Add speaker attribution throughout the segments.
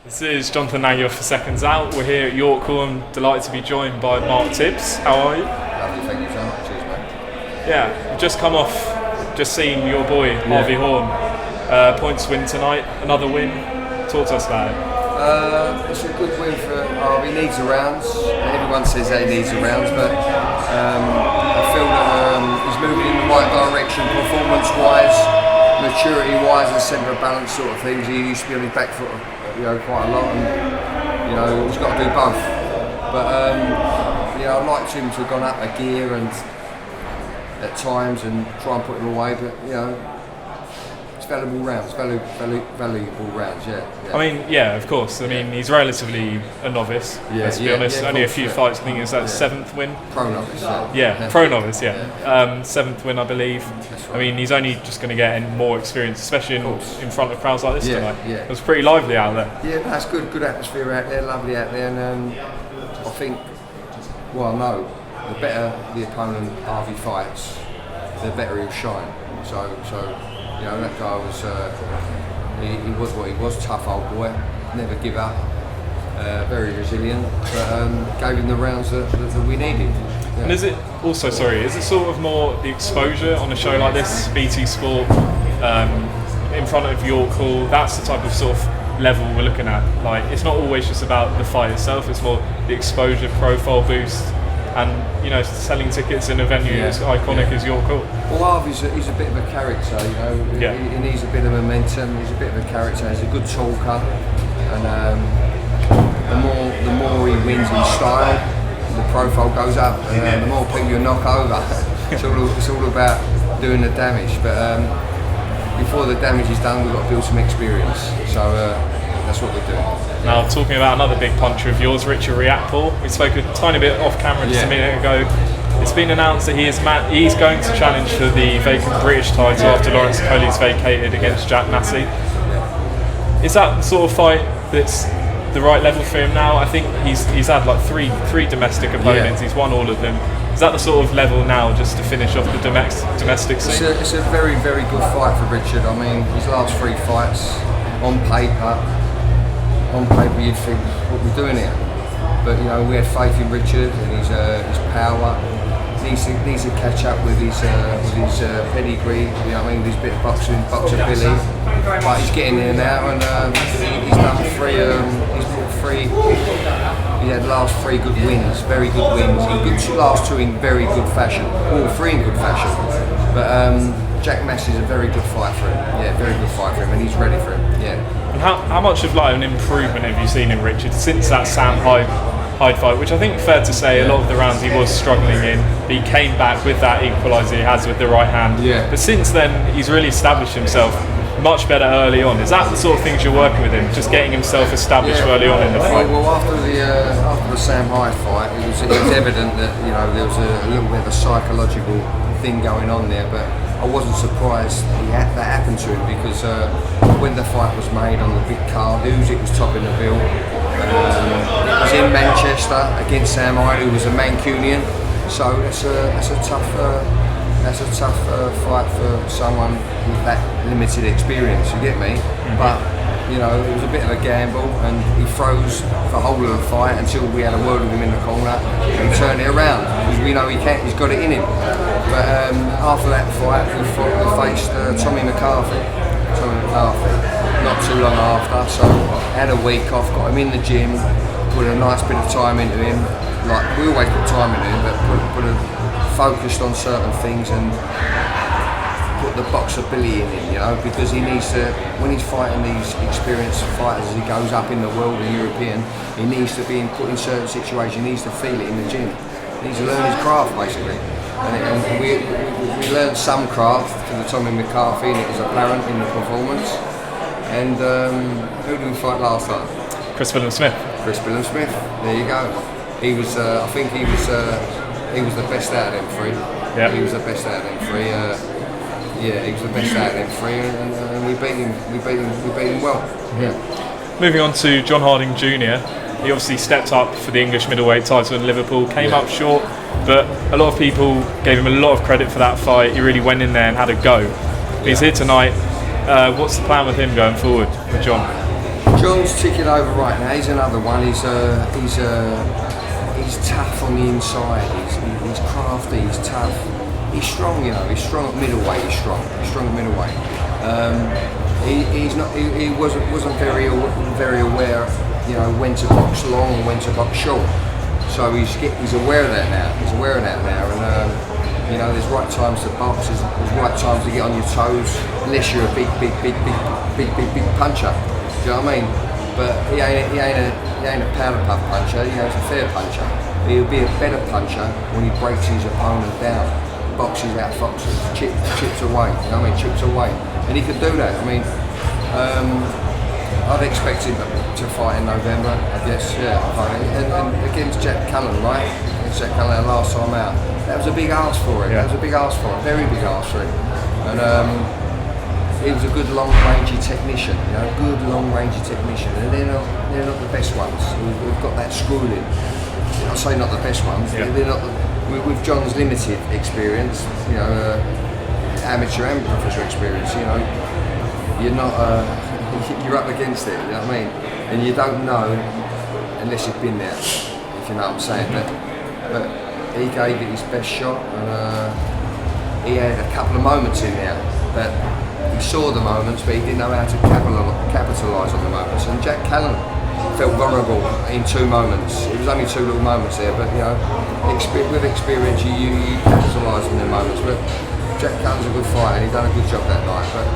Speaker 1: This is Jonathan Nagyo for Seconds Out. We're here at Riakporhe. I'm delighted to be joined by Mark Tibbs. How are you?
Speaker 2: Lovely, thank you so much. Cheers, mate.
Speaker 1: Yeah, you've just come off, just seen your boy, Harvey Horn. Points win tonight, another win. Talk to us about it.
Speaker 2: It's a good win for Harvey. He needs the rounds. Everyone says that he needs the rounds, but I feel that he's moving in the right direction performance-wise, maturity-wise, and centre of balance sort of things. He used to be on his back foot, quite a lot, and he's got to do both. But I'd like him to have gone up a gear and at times and try and put him away. But it's valuable rounds, valuable rounds. Yeah.
Speaker 1: I mean, yeah, of course. I mean, he's relatively a novice. Let's be honest. Only a few fights. I think it's that seventh win.
Speaker 2: Pro novice.
Speaker 1: Pro novice. Seventh win, I believe. Right. I mean, he's only just going to get more experience, especially in front of crowds like this tonight. Yeah. It was pretty lively out there.
Speaker 2: Yeah, that's good atmosphere out there, lovely out there, and I think, the better the opponent Harvey fights, the better he'll shine. So that guy was, he was what he was, tough old boy, never give up, very resilient, but gave him the rounds that we needed. Yeah.
Speaker 1: And is it sort of more the exposure on a show like this, BT Sport, in front of Riakporhe, that's the type of sort of level we're looking at? Like, it's not always just about the fight itself, it's more the exposure, profile boost, and selling tickets in a venue as iconic as Riakporhe.
Speaker 2: Well, Harvey's he's a bit of a character, he needs a bit of momentum, he's a bit of a character, he's a good talker, and the more he wins in style, the profile goes up, and the more people you knock over. It's all about doing the damage, but before the damage is done, we've got to build some experience, so that's what we're doing.
Speaker 1: Now, talking about another big puncher of yours, Riakporhe. We spoke a tiny bit off camera just a minute ago. It's been announced that he's going to challenge for the vacant British title after Lawrence Coley's vacated against Jack Massey. Is that the sort of fight that's the right level for him now? I think he's had like three domestic opponents. He's won all of them. Is that the sort of level now, just to finish off the domestic scene?
Speaker 2: It's a very, very good fight for Richard. I mean, his last 3 fights, on paper you'd think, what we're doing here? But we had faith in Richard and his power. He needs to catch up with his pedigree. With his bit of boxer ability. But he's getting there now, and he's done 3. He's brought 3. He had the last 3 good wins, very good wins. He last 2 in very good fashion, all 3 in good fashion. But Jack Massey's a very good fight for him. Yeah, very good fight for him, and he's ready for him. Yeah.
Speaker 1: And how much of an improvement have you seen in Richard since that Sam Hyde fight, which I think fair to say a lot of the rounds he was struggling in, but he came back with that equaliser he has with the right hand.
Speaker 2: Yeah.
Speaker 1: But since then, he's really established himself much better early on. Is that the sort of things you're working with him, just getting himself established early on in the fight?
Speaker 2: Well, after the Sam Hyde fight, it was evident that there was a little bit of a psychological thing going on there, but I wasn't surprised that happened to him, because when the fight was made on the big card, it was topping the bill. It was in Manchester against Sam Hyde, who was a Mancunian, so that's a tough fight for someone with that limited experience. You get me? Mm-hmm. But it was a bit of a gamble, and he froze the whole of the fight until we had a word with him in the corner, and he turned it around. We know he's got it in him. But after that fight, we faced Tommy McCarthy. Not too long after, so had a week off, got him in the gym, put a nice bit of time into him. Like, we always put time into him, but focused on certain things and put the boxability in him, because he needs to, when he's fighting these experienced fighters as he goes up in the world and European, he needs to be put in certain situations, he needs to feel it in the gym. He needs to learn his craft, basically. And we learned some craft to the Tommy McCarthy, and it was apparent in the performance. And who did we fight last time?
Speaker 1: Chris Smith.
Speaker 2: There you go. He was, I think he was the best out of them 3.
Speaker 1: Yeah.
Speaker 2: He was the best out of them 3. He was the best out of them 3, and we beat him well. Yeah.
Speaker 1: Moving on to John Harding Jr. He obviously stepped up for the English middleweight title in Liverpool, came up short, but a lot of people gave him a lot of credit for that fight. He really went in there and had a go. He's here tonight. What's the plan with him going forward, with John?
Speaker 2: John's ticking over right now. He's another one. He's tough on the inside. He's crafty. He's tough. He's strong. You know, he's strong at middleweight. He's strong at middleweight. He wasn't very aware, you know, when to box long and when to box short. So he's aware of that now. And you know, there's right times to box. There's right times to get on your toes, unless you're a big puncher. Do you know what I mean? But he ain't a powder puff puncher. You know, he's a fair puncher. He'll be a better puncher when he breaks his opponent down, boxes out, foxes, chips away. You know what I mean? Chips away, and he could do that. I mean, I'd expect him to fight in November, I guess. Yeah, and against Jack Cullen, right? Against Jack Cullen last time out. That was a big ask for him.
Speaker 1: Yeah.
Speaker 2: That was a big ask for him. Very big ask for him. And he was a good long-rangey technician, you know, good long-rangey technician, and they're not the best ones. We've got that screwed in. I say not the best ones.
Speaker 1: Yeah.
Speaker 2: They're not. With John's limited experience, you know, amateur and professional experience, you know, you're not. You're up against it. You know what I mean? And you don't know unless you've been there. If you know what I'm saying. But he gave it his best shot, and he had a couple of moments in there that. He saw the moments, but he didn't know how to capitalise on the moments. And Jack Cullen felt vulnerable in 2 moments. It was only 2 little moments there, but you know, with experience, you capitalise on them moments. But Jack Cullen's a good fighter, and he done a good job that night. But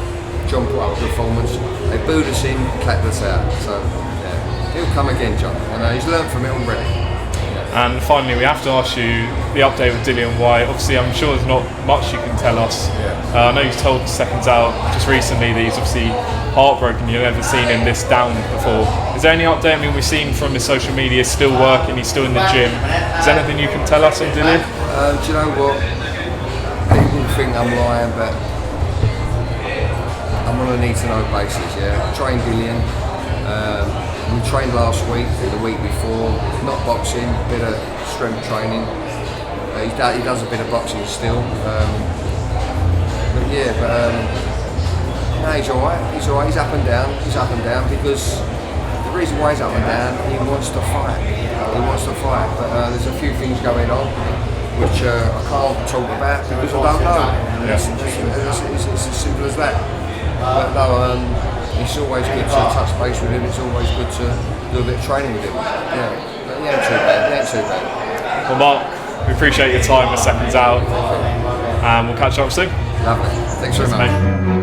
Speaker 2: John put up a performance. They booed us in, clapped us out. So yeah, he'll come again, John. And he's learned from it already.
Speaker 1: And finally, we have to ask you the update with Dillian Whyte. Obviously, I'm sure there's not much you can tell us.
Speaker 2: Yeah.
Speaker 1: I know you've told SecondsOut just recently that he's obviously heartbroken. You've never seen him this down before. Is there any update? I mean, we've seen from his social media, he's still working, he's still in the gym. Is there anything you can tell us on Dillian?
Speaker 2: Do you know what? People think I'm lying, but I'm on a need-to-know basis. Yeah, I trained Dillian. We trained last week, the week before, not boxing, a bit of strength training. He does a bit of boxing still. No, he's alright. He's up and down. Because the reason why he's up and down, he wants to fight. But there's a few things going on which I can't talk about because I don't know.
Speaker 1: Yeah.
Speaker 2: It's as simple as that. But no, it's always good to touch base with him. It's always good to do a bit of training with him. Yeah, but he ain't too bad.
Speaker 1: Well, Mark, we appreciate your time with SecondsOut, and we'll catch up soon.
Speaker 2: Lovely. Thanks very much.
Speaker 1: Mate.